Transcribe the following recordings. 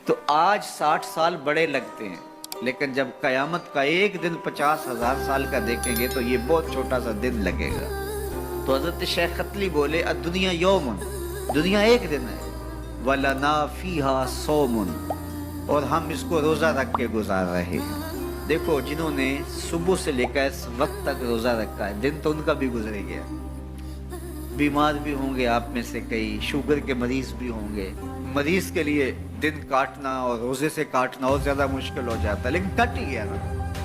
تو آج 60 سال بڑے لگتے ہیں، لیکن جب قیامت کا ایک دن 50,000 سال کا دیکھیں گے تو یہ بہت چھوٹا سا دن لگے گا۔ تو حضرت شیخ قتلی بولے الدنیا یوم، دنیا ایک دن ہے، وَلَنَا فِيهَا صَوْمٌ، اور ہم اس کو روزہ رکھ کے گزار رہے ہیں۔ دیکھو جنہوں نے صبح سے لے کر اس وقت تک روزہ رکھا ہے، دن تو ان کا بھی گزرے گیا۔ بیمار بھی ہوں گے آپ میں سے کئی، شوگر کے مریض بھی ہوں گے، مریض کے لیے دن کاٹنا اور روزے سے کاٹنا اور زیادہ مشکل ہو جاتا ہے، لیکن کٹ ہی گیا نا۔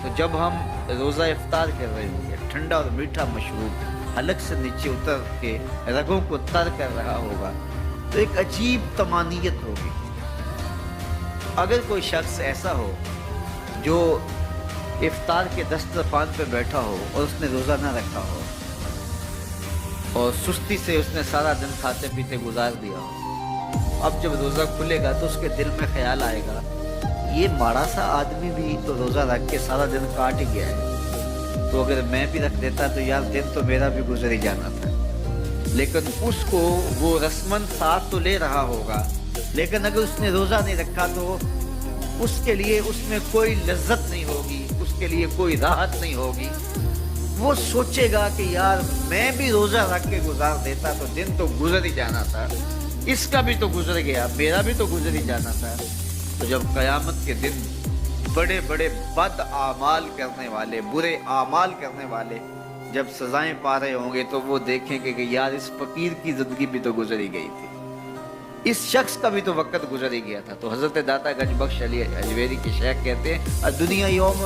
تو جب ہم روزہ افطار کر رہے ہوں گے، ٹھنڈا اور میٹھا مشروب حلق سے نیچے اتر کے رگوں کو تر کر رہا ہوگا تو ایک عجیب طمانینت ہوگی۔ اگر کوئی شخص ایسا ہو جو افطار کے دسترخوان پہ بیٹھا ہو اور اس نے روزہ نہ رکھا ہو اور سستی سے اس نے سارا دن کھاتے پیتے گزار دیا ہو، اب جب روزہ کھلے گا تو اس کے دل میں خیال آئے گا یہ ماڑا سا آدمی بھی تو روزہ رکھ کے سارا دن کاٹ ہی گیا ہے، تو اگر میں بھی رکھ دیتا تو یار دن تو میرا بھی گزر ہی جانا تھا۔ لیکن اس کو وہ رسمن ساتھ تو لے رہا ہوگا، لیکن اگر اس نے روزہ نہیں رکھا تو اس کے لیے اس میں کوئی لذت نہیں ہوگی، اس کے لیے کوئی راحت نہیں ہوگی۔ وہ سوچے گا کہ یار میں بھی روزہ رکھ کے گزار دیتا تو دن تو گزر ہی جانا تھا، اس کا بھی تو گزر گیا، میرا بھی تو گزر ہی جانا تھا۔ تو جب قیامت کے دن بڑے بڑے بد اعمال کرنے والے، برے اعمال کرنے والے جب سزائیں پا رہے ہوں گے تو وہ دیکھیں گے کہ یار اس فقیر کی زندگی بھی تو گزر ہی گئی تھی، اس شخص کا بھی تو وقت گزر ہی گیا تھا۔ تو حضرت داتا گنج بخش علی اجویری کے شیخ کہتے ہیں الدنیا یوم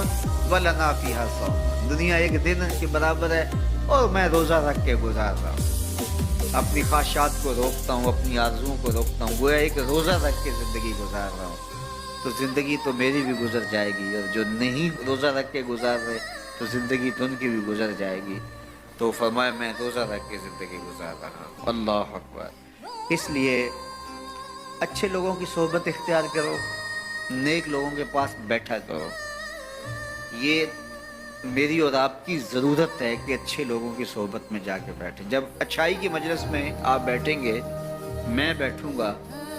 ولنا فیہا صوم، دنیا ایک دن کے برابر ہے اور میں روزہ رکھ کے گزار رہا ہوں، اپنی خواہشات کو روکتا ہوں، اپنی آرزوؤں کو روکتا ہوں، گویا ایک روزہ رکھ کے زندگی گزار رہا ہوں، تو زندگی تو میری بھی گزر جائے گی، اور جو نہیں روزہ رکھ کے گزار رہے تو زندگی تو ان کی بھی گزر جائے گی۔ تو فرمایا میں روزہ رکھ کے زندگی گزار رہا ہوں۔ اللہ اکبر۔ اس لیے اچھے لوگوں کی صحبت اختیار کرو، نیک لوگوں کے پاس بیٹھا کرو، یہ میری اور آپ کی ضرورت ہے کہ اچھے لوگوں کی صحبت میں جا کے بیٹھیں۔ جب اچھائی کی مجلس میں آپ بیٹھیں گے، میں بیٹھوں گا،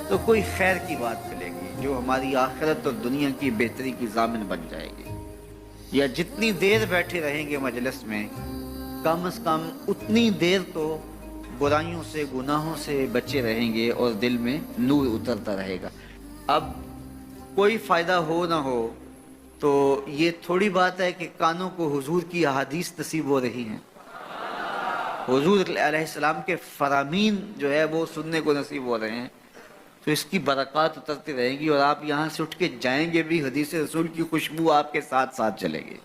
تو کوئی خیر کی بات ملے گی جو ہماری آخرت اور دنیا کی بہتری کی ضامن بن جائے گی۔ یا جتنی دیر بیٹھے رہیں گے مجلس میں، کم از کم اتنی دیر تو برائیوں سے، گناہوں سے بچے رہیں گے اور دل میں نور اترتا رہے گا۔ اب کوئی فائدہ ہو نہ ہو تو یہ تھوڑی بات ہے کہ کانوں کو حضور کی احادیث نصیب ہو رہی ہیں، حضور علیہ السلام کے فرامین جو ہے وہ سننے کو نصیب ہو رہے ہیں، تو اس کی برکات اترتی رہیں گی، اور آپ یہاں سے اٹھ کے جائیں گے بھی حدیث رسول کی خوشبو آپ کے ساتھ ساتھ چلے گی۔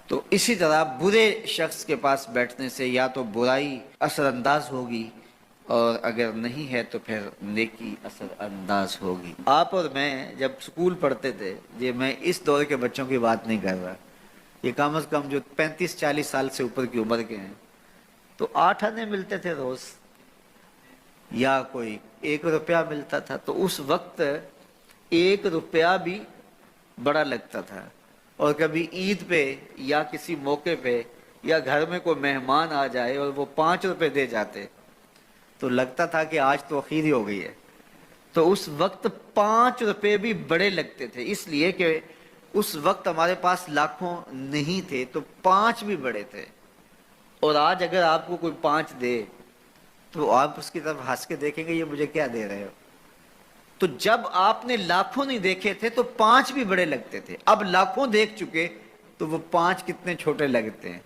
تو اسی طرح برے شخص کے پاس بیٹھنے سے یا تو برائی اثر انداز ہوگی، اور اگر نہیں ہے تو پھر نیکی اثر انداز ہوگی۔ آپ اور میں جب سکول پڑھتے تھے، یہ میں اس دور کے بچوں کی بات نہیں کر رہا، یہ کم از کم جو 35-40 سال سے اوپر کی عمر کے ہیں، تو 8 آنے ملتے تھے روز، یا کوئی 1 روپیہ ملتا تھا، تو اس وقت 1 روپیہ بھی بڑا لگتا تھا، اور کبھی عید پہ یا کسی موقع پہ یا گھر میں کوئی مہمان آ جائے اور وہ 5 روپے دے جاتے تو لگتا تھا کہ آج تو اخیر ہی ہو گئی ہے۔ تو اس وقت 5 روپے بھی بڑے لگتے تھے، اس لیے کہ اس وقت ہمارے پاس لاکھوں نہیں تھے، تو 5 بھی بڑے تھے۔ اور آج اگر آپ کو کوئی 5 دے تو آپ اس کی طرف ہنس کے دیکھیں گے یہ مجھے کیا دے رہے ہو۔ تو جب آپ نے لاکھوں نہیں دیکھے تھے تو 5 بھی بڑے لگتے تھے، اب لاکھوں دیکھ چکے تو وہ 5 کتنے چھوٹے لگتے ہیں۔